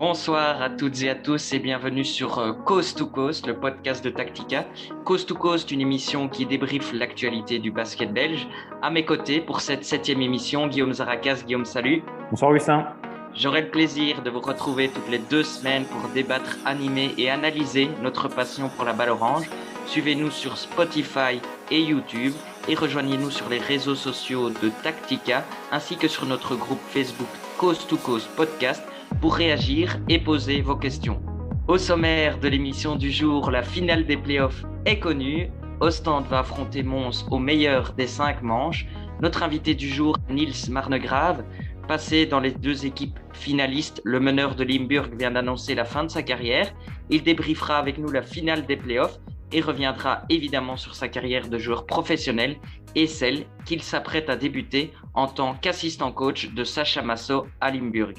Bonsoir à toutes et à tous et bienvenue sur Coast to Coast, le podcast de Tactica. Coast to Coast, une émission qui débriefe l'actualité du basket belge. À mes côtés, pour cette 7e émission, Guillaume Zaracas. Guillaume, salut. Bonsoir Augustin. J'aurai le plaisir de vous retrouver toutes les 2 semaines pour débattre, animer et analyser notre passion pour la balle orange. Suivez-nous sur Spotify et YouTube et rejoignez-nous sur les réseaux sociaux de Tactica ainsi que sur notre groupe Facebook Coast to Coast Podcast pour réagir et poser vos questions. Au sommaire de l'émission du jour, la finale des playoffs est connue. Ostende va affronter Mons au meilleur des 5 manches. Notre invité du jour, Niels Marnegrave, passé dans les 2 équipes finalistes. Le meneur de Limburg vient d'annoncer la fin de sa carrière. Il débriefera avec nous la finale des playoffs et reviendra évidemment sur sa carrière de joueur professionnel et celle qu'il s'apprête à débuter en tant qu'assistant coach de Sacha Masso à Limburg.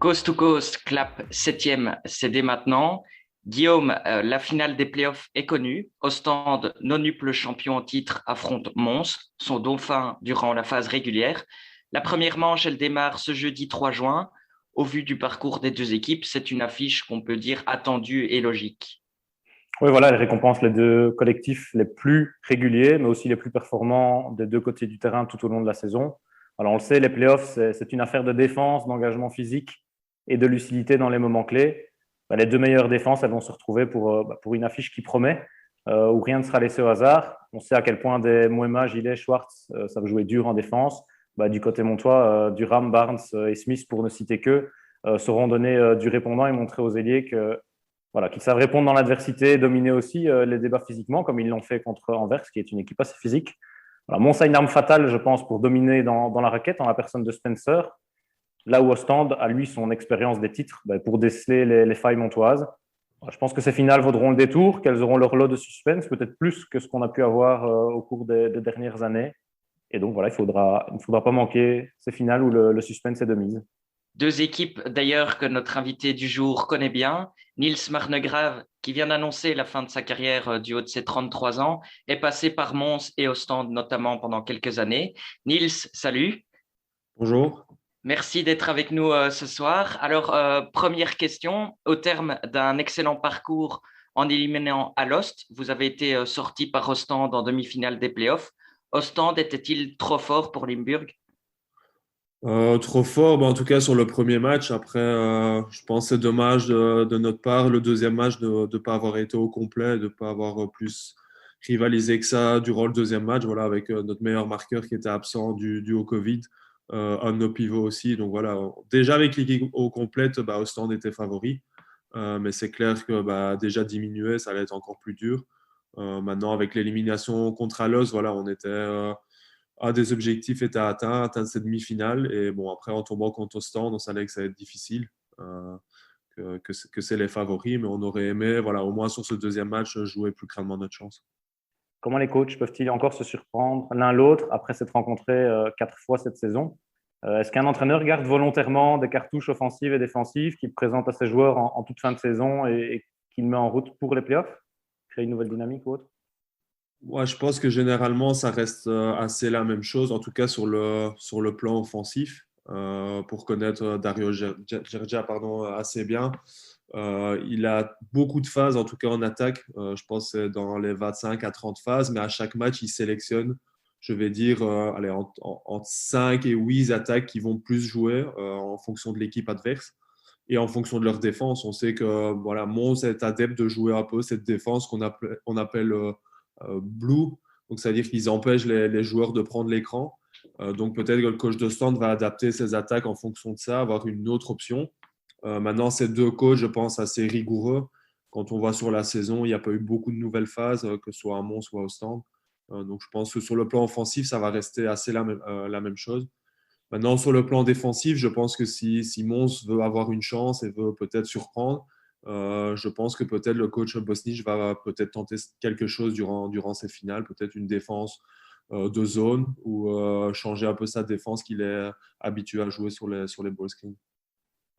Coast to Coast, clap 7e, c'est dès maintenant. Guillaume, la finale des playoffs est connue. Ostende, nonuple champion en titre, affronte Mons, son dauphin durant la phase régulière. La première manche, elle démarre ce jeudi 3 juin. Au vu du parcours des 2 équipes, c'est une affiche qu'on peut dire attendue et logique. Oui, voilà, elle récompense les 2 collectifs les plus réguliers, mais aussi les plus performants des 2 côtés du terrain tout au long de la saison. Alors, on le sait, les playoffs, c'est une affaire de défense, d'engagement physique et de lucidité dans les moments clés. Les 2 meilleures défenses, elles vont se retrouver pour une affiche qui promet, où rien ne sera laissé au hasard. On sait à quel point des Moema, Gillet, Schwartz savent jouer dur en défense. Du côté montois, Durham, Barnes et Smith, pour ne citer qu'eux, sauront donner du répondant et montrer aux ailiers qu'ils savent répondre dans l'adversité, dominer aussi les débats physiquement, comme ils l'ont fait contre Anvers, qui est une équipe assez physique. Mons a une arme fatale, je pense, pour dominer dans la raquette, en la personne de Spencer. Là où Ostende a, lui, son expérience des titres pour déceler les failles montoises. Je pense que ces finales vaudront le détour, qu'elles auront leur lot de suspense, peut-être plus que ce qu'on a pu avoir au cours des dernières années. Et donc, voilà, il ne faudra pas manquer ces finales où le suspense est de mise. 2 équipes d'ailleurs que notre invité du jour connaît bien. Niels Marnegrave, qui vient d'annoncer la fin de sa carrière du haut de ses 33 ans, est passé par Mons et Ostende notamment pendant quelques années. Niels, salut. Bonjour. Merci d'être avec nous ce soir. Alors, première question. Au terme d'un excellent parcours en éliminant Alost, vous avez été sorti par Ostende en demi-finale des playoffs. Ostende était-il trop fort pour Limburg? Trop fort, en tout cas sur le premier match. Après, je pense que c'est dommage de notre part, le deuxième match, de ne pas avoir été au complet, de ne pas avoir plus rivalisé que ça durant le deuxième match, voilà, avec notre meilleur marqueur qui était absent dû au Covid, un de nos pivots aussi. Donc voilà, déjà avec l'équipe au complète, Ostende était favori. Mais c'est clair que déjà diminué, ça allait être encore plus dur. Maintenant, avec l'élimination contre Alos, voilà, on était un des objectifs était atteint, atteindre cette demi-finale. Et bon, après, en tombant contre Ostende, on savait que ça allait être difficile, que c'est les favoris, mais on aurait aimé, voilà, au moins sur ce deuxième match, jouer plus crânement notre chance. Comment les coachs peuvent-ils encore se surprendre l'un l'autre après s'être rencontrés 4 fois cette saison? Est-ce qu'un entraîneur garde volontairement des cartouches offensives et défensives qu'il présente à ses joueurs en toute fin de saison et qu'il met en route pour les playoffs? Créer une nouvelle dynamique ou autre? Ouais, je pense que généralement, ça reste assez la même chose, en tout cas sur le plan offensif. Pour connaître Dario Gergia assez bien. Il a beaucoup de phases, en tout cas en attaque. Je pense que c'est dans les 25 à 30 phases, mais à chaque match, il sélectionne, je vais dire, entre 5 et 8 attaques qui vont plus jouer en fonction de l'équipe adverse et en fonction de leur défense. On sait que voilà, Mons est adepte de jouer un peu cette défense qu'on appelle blue, donc c'est-à-dire qu'ils empêchent les joueurs de prendre l'écran. Donc peut-être que le coach de stand va adapter ses attaques en fonction de ça, avoir une autre option. Maintenant, ces 2 coachs, je pense, assez rigoureux. Quand on voit sur la saison, il n'y a pas eu beaucoup de nouvelles phases, que ce soit à Mons ou à Ostende. Donc je pense que sur le plan offensif, ça va rester assez la même chose. Maintenant, sur le plan défensif, je pense que si Mons veut avoir une chance et veut peut-être surprendre, je pense que peut-être le coach Bosnich va peut-être tenter quelque chose durant ces finales, peut-être une défense de zone ou changer un peu sa défense qu'il est habitué à jouer sur les ball screens.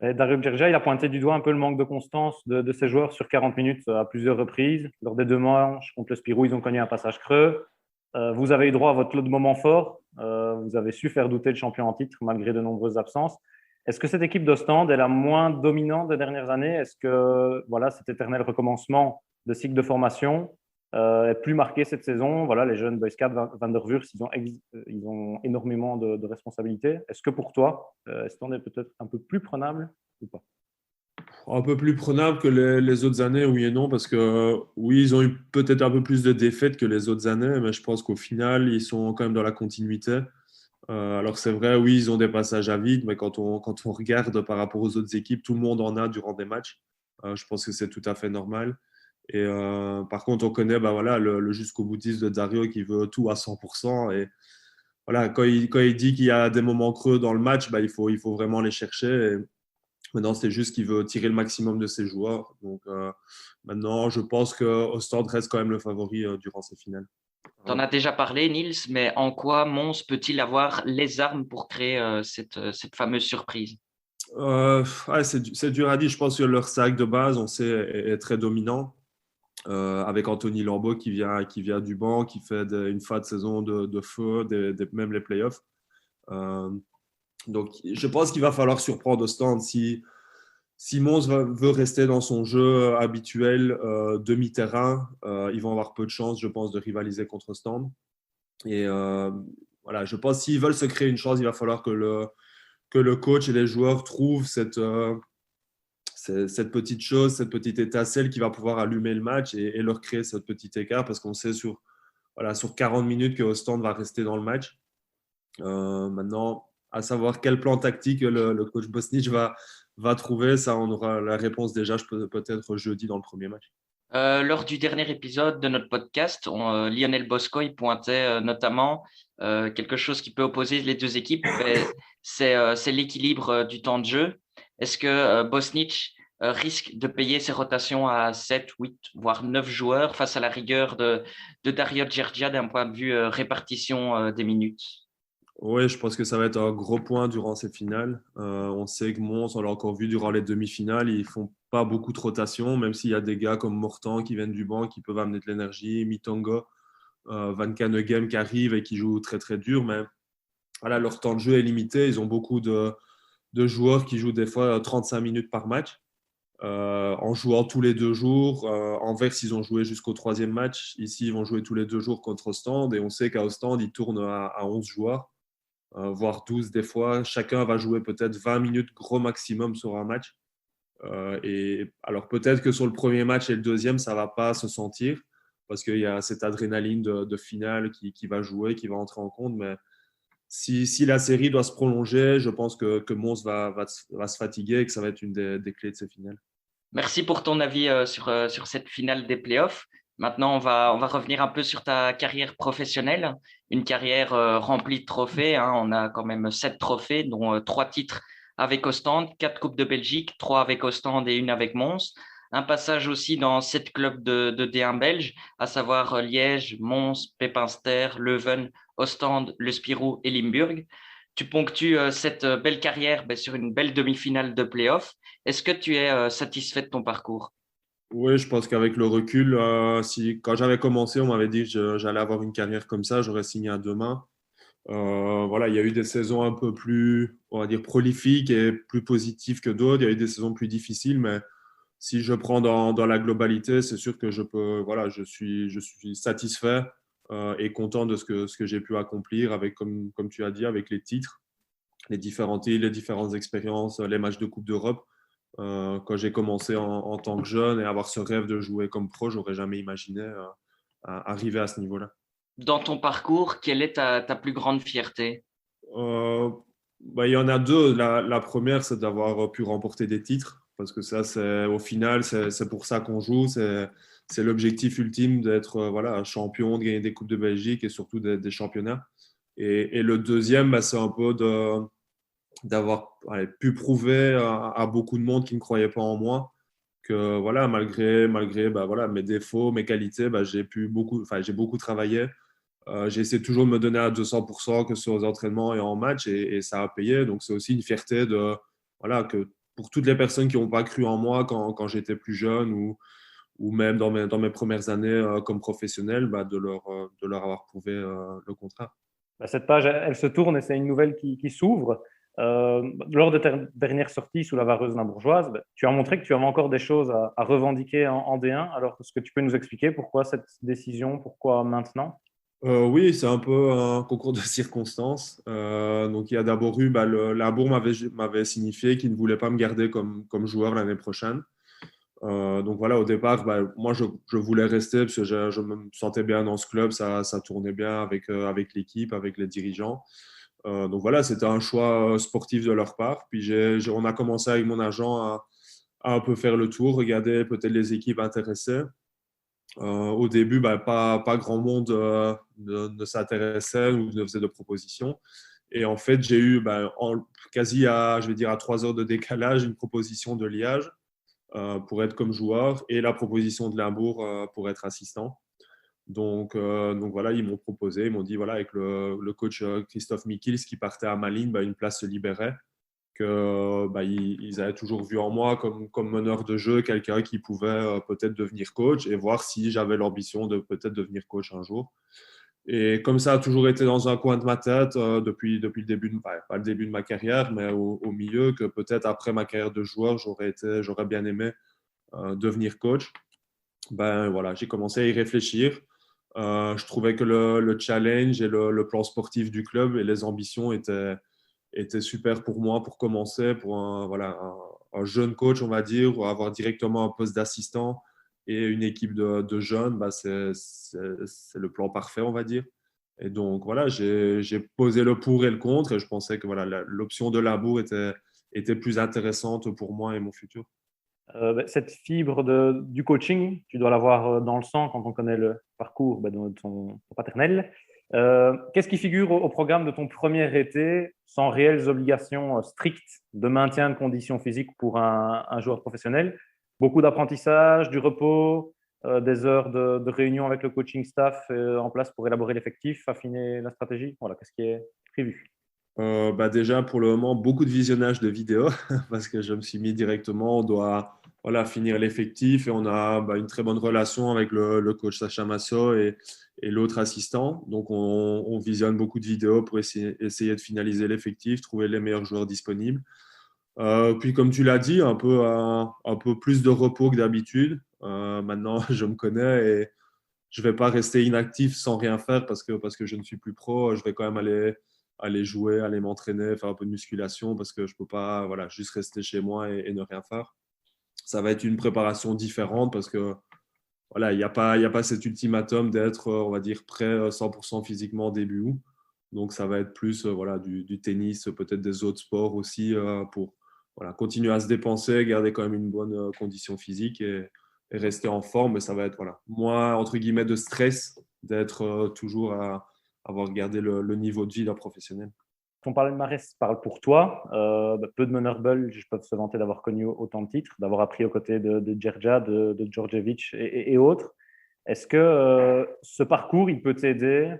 Dario Gergia, il a pointé du doigt un peu le manque de constance de ses joueurs sur 40 minutes à plusieurs reprises. Lors des 2 manches contre le Spirou, ils ont connu un passage creux. Vous avez eu droit à votre lot de moments forts. Vous avez su faire douter le champion en titre malgré de nombreuses absences. Est-ce que cette équipe d'Ostende est la moins dominante des dernières années? Est-ce que voilà, cet éternel recommencement de cycle de formation est plus marqué cette saison? Voilà, les jeunes Boy Scouts Van der Wurf, ils ont énormément de responsabilités. Est-ce que pour toi, Ostende est peut-être un peu plus prenable ou pas? Un peu plus prenable que les autres années, oui et non, parce que oui, ils ont eu peut-être un peu plus de défaites que les autres années, mais je pense qu'au final, ils sont quand même dans la continuité. Alors c'est vrai, oui, ils ont des passages à vide, mais quand on regarde par rapport aux autres équipes, tout le monde en a durant des matchs. Je pense que c'est tout à fait normal. Et par contre, on connaît bah, voilà, le jusqu'au boutiste de Dario qui veut tout à 100%. Et voilà, quand il dit qu'il y a des moments creux dans le match, bah, il faut vraiment les chercher. Et maintenant, c'est juste qu'il veut tirer le maximum de ses joueurs. Donc maintenant, je pense que Ostende reste quand même le favori durant ces finales. Tu en as déjà parlé, Niels, mais en quoi Mons peut-il avoir les armes pour créer cette fameuse surprise? Ouais, c'est dur à dire. Je pense que leur sac de base, on sait, est très dominant. Avec Anthony Lambeau qui vient du banc, qui fait une fin de saison de feu, même les playoffs. Donc, je pense qu'il va falloir surprendre Ostende. Si Mons veut rester dans son jeu habituel demi-terrain, ils vont avoir peu de chance, je pense, de rivaliser contre Ostende. Et voilà, je pense que s'ils veulent se créer une chance, il va falloir que le coach et les joueurs trouvent cette petite chose, cette petite étincelle qui va pouvoir allumer le match et leur créer ce petit écart parce qu'on sait sur 40 minutes que Ostende va rester dans le match. Maintenant, à savoir quel plan tactique le coach Bosnich va trouver, ça, on aura la réponse déjà peut-être jeudi dans le premier match. Lors du dernier épisode de notre podcast, Lionel Bosco il pointait notamment quelque chose qui peut opposer les deux équipes, c'est l'équilibre du temps de jeu. Est-ce que Bosnich risque de payer ses rotations à 7, 8, voire 9 joueurs face à la rigueur de Dario Gergia d'un point de vue répartition des minutes? Oui, je pense que ça va être un gros point durant ces finales. On sait que Mons, on l'a encore vu durant les demi-finales, ils font pas beaucoup de rotation, même s'il y a des gars comme Mortan qui viennent du banc, qui peuvent amener de l'énergie, Mitongo, Van Caneghem qui arrivent et qui jouent très très dur, mais voilà, leur temps de jeu est limité. Ils ont beaucoup de joueurs qui jouent des fois 35 minutes par match. En jouant tous les 2 jours. Anvers, ils ont joué jusqu'au troisième match. Ici, ils vont jouer tous les 2 jours contre Ostende. Et on sait qu'à Ostende, ils tournent à 11 joueurs, voire 12 des fois. Chacun va jouer peut-être 20 minutes gros maximum sur un match. Et alors peut-être que sur le premier match et le deuxième, ça ne va pas se sentir parce qu'il y a cette adrénaline de finale qui va jouer, qui va entrer en compte. Mais si la série doit se prolonger, je pense que Mons va se fatiguer et que ça va être une des clés de ces finales. Merci pour ton avis sur cette finale des playoffs. Maintenant, on va revenir un peu sur ta carrière professionnelle, une carrière remplie de trophées, hein. On a quand même 7 trophées, dont 3 titres avec Ostende, 4 Coupes de Belgique, 3 avec Ostende et une avec Mons. Un passage aussi dans 7 clubs de D1 belge, à savoir Liège, Mons, Pepinster, Leuven, Ostende, Le Spirou et Limburg. Tu ponctues cette belle carrière sur une belle demi-finale de playoffs. Est-ce que tu es satisfait de ton parcours? Oui, je pense qu'avec le recul, quand j'avais commencé, on m'avait dit que j'allais avoir une carrière comme ça, j'aurais signé à 2 mains. Voilà, il y a eu des saisons un peu plus, on va dire, prolifiques et plus positives que d'autres. Il y a eu des saisons plus difficiles, mais si je prends dans la globalité, c'est sûr que voilà, je suis satisfait et content de ce que j'ai pu accomplir avec, comme tu as dit, avec les titres, les différentes îles, les différentes expériences, les matchs de Coupe d'Europe. Quand j'ai commencé en tant que jeune et avoir ce rêve de jouer comme pro, j'aurais jamais imaginé arriver à ce niveau-là. Dans ton parcours, quelle est ta plus grande fierté? Euh, Bah, il y en a deux. La première, c'est d'avoir pu remporter des titres, parce que ça, au final, c'est pour ça qu'on joue. C'est l'objectif ultime d'être voilà, champion, de gagner des Coupes de Belgique et surtout des championnats. Et le deuxième, bah, c'est un peu d'avoir pu prouver à beaucoup de monde qui ne croyait pas en moi que voilà, malgré bah, voilà, mes défauts, mes qualités, bah, j'ai beaucoup travaillé. J'ai essayé toujours de me donner à 200%, que ce soit aux entraînements et en match, et ça a payé. Donc, c'est aussi une fierté voilà, que pour toutes les personnes qui n'ont pas cru en moi quand j'étais plus jeune ou même dans mes premières années comme professionnel, bah, de leur avoir prouvé le contraire. Cette page, elle se tourne et c'est une nouvelle qui s'ouvre. Lors de ta dernière sortie sous la vareuse limbourgeoise, tu as montré que tu avais encore des choses à revendiquer en D1. Alors, est-ce que tu peux nous expliquer pourquoi cette décision, pourquoi maintenant? Oui, c'est un peu un concours de circonstances. Donc, il y a d'abord eu, Limbourg m'avait signifié qu'il ne voulait pas me garder comme joueur l'année prochaine. Donc voilà, au départ, moi je voulais rester parce que je me sentais bien dans ce club, ça tournait bien avec l'équipe, avec les dirigeants. Donc voilà, c'était un choix sportif de leur part. Puis on a commencé avec mon agent à un peu faire le tour, regarder peut-être les équipes intéressées. Au début, pas grand monde ne s'intéressait ou ne faisait de propositions. Et en fait, j'ai eu quasi je vais dire à 3 heures de décalage, une proposition de Liège pour être comme joueur et la proposition de Limbourg pour être assistant. Donc voilà, ils m'ont proposé, ils m'ont dit voilà, avec le coach Christophe Mikils qui partait à Malines, une place se libérait, que ils avaient toujours vu en moi comme meneur de jeu quelqu'un qui pouvait peut-être devenir coach et voir si j'avais l'ambition de peut-être devenir coach un jour. Et comme ça a toujours été dans un coin de ma tête depuis le début, pas le début de ma carrière, mais au milieu, que peut-être après ma carrière de joueur, j'aurais bien aimé devenir coach. Voilà, j'ai commencé à y réfléchir. Je trouvais que le challenge et le plan sportif du club et les ambitions étaient super pour moi pour commencer, pour un jeune coach, on va dire, ou avoir directement un poste d'assistant et une équipe de jeunes, c'est le plan parfait, on va dire. Et donc, voilà, j'ai posé le pour et le contre et je pensais que voilà, l'option de Limbourg était plus intéressante pour moi et mon futur. Cette fibre du coaching, tu dois l'avoir dans le sang quand on connaît le parcours de ton paternel. Qu'est-ce qui figure au programme de ton premier été sans réelles obligations strictes de maintien de conditions physiques pour un joueur professionnel? Beaucoup d'apprentissage, du repos, des heures de réunion avec le coaching staff en place pour élaborer l'effectif, affiner la stratégie. Voilà, qu'est-ce qui est prévu? Déjà, pour le moment, beaucoup de visionnage de vidéos parce que je me suis mis directement, on doit finir l'effectif et on a une très bonne relation avec le coach Sacha Masso et l'autre assistant. Donc, on visionne beaucoup de vidéos pour essayer de finaliser l'effectif, trouver les meilleurs joueurs disponibles. Puis, comme tu l'as dit, un peu plus de repos que d'habitude. Maintenant, je me connais et je ne vais pas rester inactif sans rien faire parce que je ne suis plus pro. Je vais quand même aller jouer, aller m'entraîner, faire un peu de musculation parce que je ne peux pas juste rester chez moi et ne rien faire. Ça va être une préparation différente parce que il y a pas cet ultimatum d'être, on va dire, prêt 100% physiquement début août. Donc, ça va être plus du tennis, peut-être des autres sports aussi pour continuer à se dépenser, garder quand même une bonne condition physique et rester en forme. Mais ça va être moins, entre guillemets, de stress d'être toujours à avoir gardé le niveau de vie d'un professionnel. Ton palmarès parle pour toi. Peu de meneurs belges peuvent se vanter d'avoir connu autant de titres, d'avoir appris aux côtés de Djerja, de Djordjevic et autres. Est-ce que ce parcours, il peut t'aider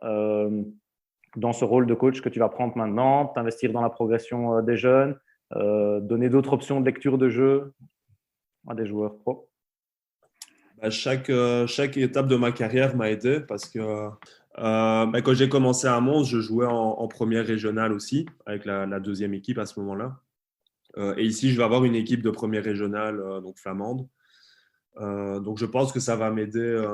dans ce rôle de coach que tu vas prendre maintenant, t'investir dans la progression des jeunes, donner d'autres options de lecture de jeu à des joueurs pro? Chaque étape de ma carrière m'a aidé parce que quand j'ai commencé à Mons, je jouais en première régionale aussi, avec la deuxième équipe à ce moment-là. Et ici, je vais avoir une équipe de première régionale, donc flamande. Donc, je pense que ça va m'aider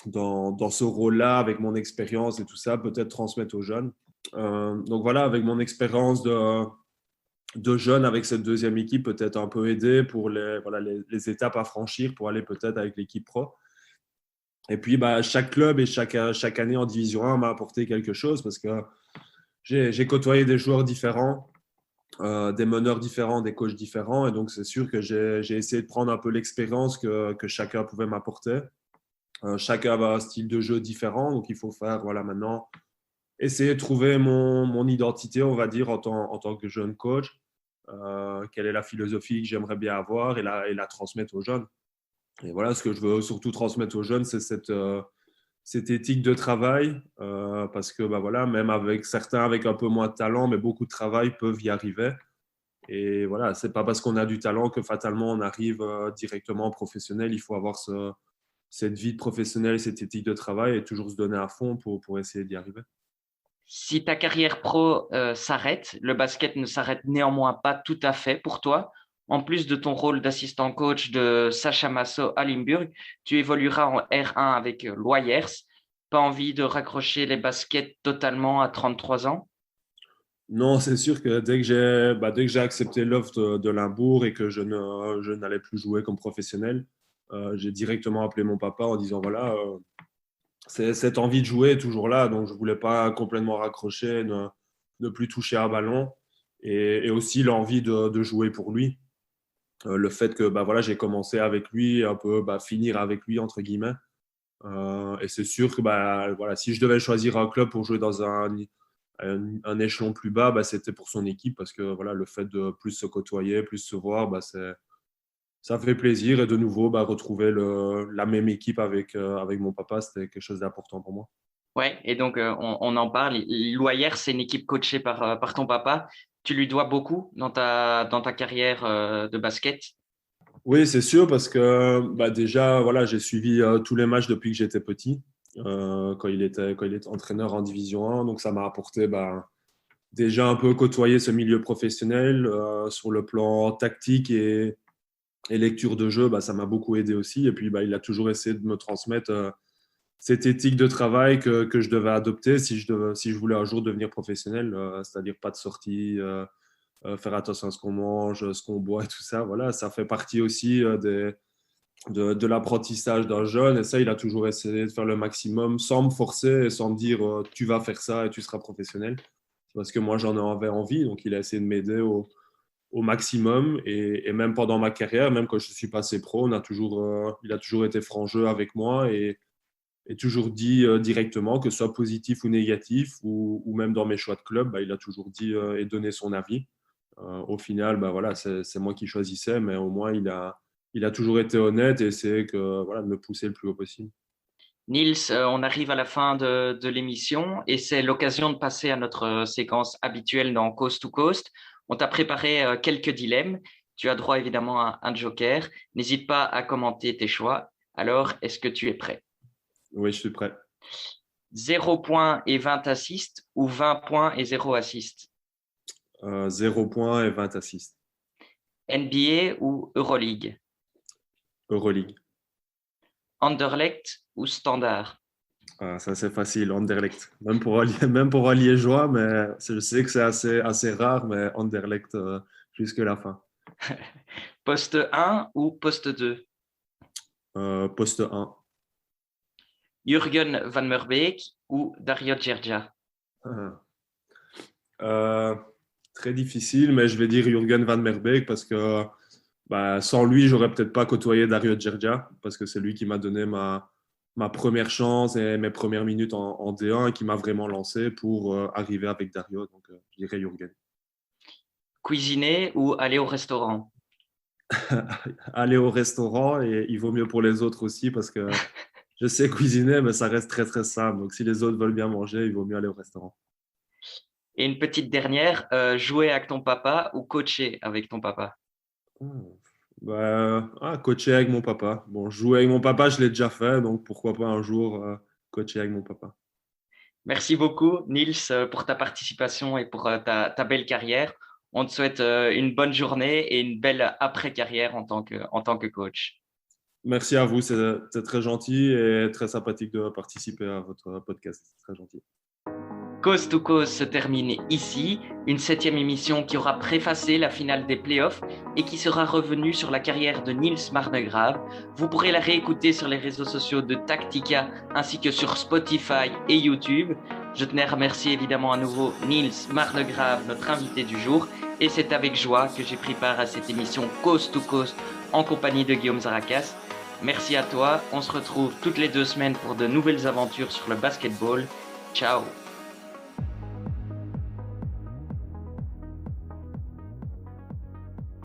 dans ce rôle-là, avec mon expérience et tout ça, peut-être transmettre aux jeunes. Donc voilà, avec mon expérience de jeunes avec cette deuxième équipe, peut-être un peu aider pour les étapes à franchir pour aller peut-être avec l'équipe pro. Et puis, chaque club et chaque année en Division 1 m'a apporté quelque chose parce que j'ai côtoyé des joueurs différents, des meneurs différents, des coachs différents. Et donc, c'est sûr que j'ai essayé de prendre un peu l'expérience que chacun pouvait m'apporter. Chacun avait un style de jeu différent. Donc, il faut faire, maintenant, essayer de trouver mon identité, on va dire, en tant que jeune coach. Quelle est la philosophie que j'aimerais bien avoir et la transmettre aux jeunes. Et voilà, ce que je veux surtout transmettre aux jeunes, c'est cette éthique de travail, parce que même avec certains avec un peu moins de talent, mais beaucoup de travail peuvent y arriver. Et voilà, c'est pas parce qu'on a du talent que fatalement on arrive directement en professionnel. Il faut avoir cette vie de professionnel, cette éthique de travail et toujours se donner à fond pour essayer d'y arriver. Si ta carrière pro s'arrête, le basket ne s'arrête néanmoins pas tout à fait pour toi. En plus de ton rôle d'assistant coach de Sacha Masso à Limburg, tu évolueras en R1 avec Loyers. Pas envie de raccrocher les baskets totalement à 33 ans? Non, c'est sûr que dès que j'ai accepté l'offre de Limbourg et que je n'allais plus jouer comme professionnel, j'ai directement appelé mon papa en disant voilà, cette envie de jouer est toujours là, donc je ne voulais pas complètement raccrocher, ne plus toucher un ballon et aussi l'envie de jouer pour lui. Le fait que voilà, j'ai commencé avec lui, un peu finir avec lui, entre guillemets. Et c'est sûr que voilà, si je devais choisir un club pour jouer dans un échelon plus bas, c'était pour son équipe parce que voilà, le fait de plus se côtoyer, plus se voir, ça fait plaisir. Et de nouveau, retrouver la même équipe avec mon papa, c'était quelque chose d'important pour moi. Ouais, et donc on en parle. Loyers, c'est une équipe coachée par ton papa. Tu lui dois beaucoup dans ta carrière de basket? Oui, c'est sûr, parce que déjà, voilà, j'ai suivi tous les matchs depuis que j'étais petit, quand il était entraîneur en Division 1. Donc, ça m'a apporté déjà un peu côtoyer ce milieu professionnel sur le plan tactique et lecture de jeu. Ça m'a beaucoup aidé aussi. Et puis, il a toujours essayé de me transmettre cette éthique de travail que je devais adopter si je voulais un jour devenir professionnel, c'est-à-dire pas de sortie. Faire attention à ce qu'on mange, ce qu'on boit et tout ça. Voilà, ça fait partie aussi de l'apprentissage d'un jeune. Et ça, il a toujours essayé de faire le maximum sans me forcer et sans me dire tu vas faire ça et tu seras professionnel. Parce que moi, j'en avais envie. Donc, il a essayé de m'aider au maximum. Et même pendant ma carrière, même quand je suis passé pro, il a toujours été franc jeu avec moi et toujours dit directement, que ce soit positif ou négatif, ou même dans mes choix de club, il a toujours dit et donné son avis. Au final, voilà, c'est moi qui choisissais, mais au moins, il a toujours été honnête et essayé de me pousser le plus haut possible. Niels, on arrive à la fin de l'émission et c'est l'occasion de passer à notre séquence habituelle dans Coast to Coast. On t'a préparé quelques dilemmes. Tu as droit évidemment à un joker. N'hésite pas à commenter tes choix. Alors, est-ce que tu es prêt? Oui, je suis prêt. 0 points et 20 assists ou 20 points et 0 assists? 0 points et 20 assists. NBA ou Euroleague? Euroleague. Anderlecht ou Standard? Ça, c'est facile, Anderlecht. Même pour un Liégeois, mais je sais que c'est assez rare, mais Anderlecht jusqu'à la fin. Poste 1 ou poste 2? Poste 1. Jurgen van Merbeek ou Dario Gergia? Très difficile, mais je vais dire Jurgen van Merbeek parce que sans lui, j'aurais peut-être pas côtoyé Dario Gergia parce que c'est lui qui m'a donné ma première chance et mes premières minutes en D1 et qui m'a vraiment lancé pour arriver avec Dario. Donc, je dirais Jurgen. Cuisiner ou aller au restaurant? Aller au restaurant, et il vaut mieux pour les autres aussi parce que je sais cuisiner, mais ça reste très, très simple. Donc, si les autres veulent bien manger, il vaut mieux aller au restaurant. Et une petite dernière, jouer avec ton papa ou coacher avec ton papa? Coacher avec mon papa. Bon, jouer avec mon papa, je l'ai déjà fait, donc pourquoi pas un jour coacher avec mon papa. Merci beaucoup, Niels, pour ta participation et pour ta belle carrière. On te souhaite une bonne journée et une belle après-carrière en tant que coach. Merci à vous, c'est très gentil et très sympathique de participer à votre podcast. C'est très gentil. Coast to Coast se termine ici, une 7e émission qui aura préfacé la finale des playoffs et qui sera revenue sur la carrière de Niels Marnegrave. Vous pourrez la réécouter sur les réseaux sociaux de Tactica ainsi que sur Spotify et YouTube. Je tenais à remercier évidemment à nouveau Niels Marnegrave, notre invité du jour, et c'est avec joie que j'ai pris part à cette émission Coast to Coast en compagnie de Guillaume Zarakas. Merci à toi, on se retrouve toutes les 2 semaines pour de nouvelles aventures sur le basketball. Ciao!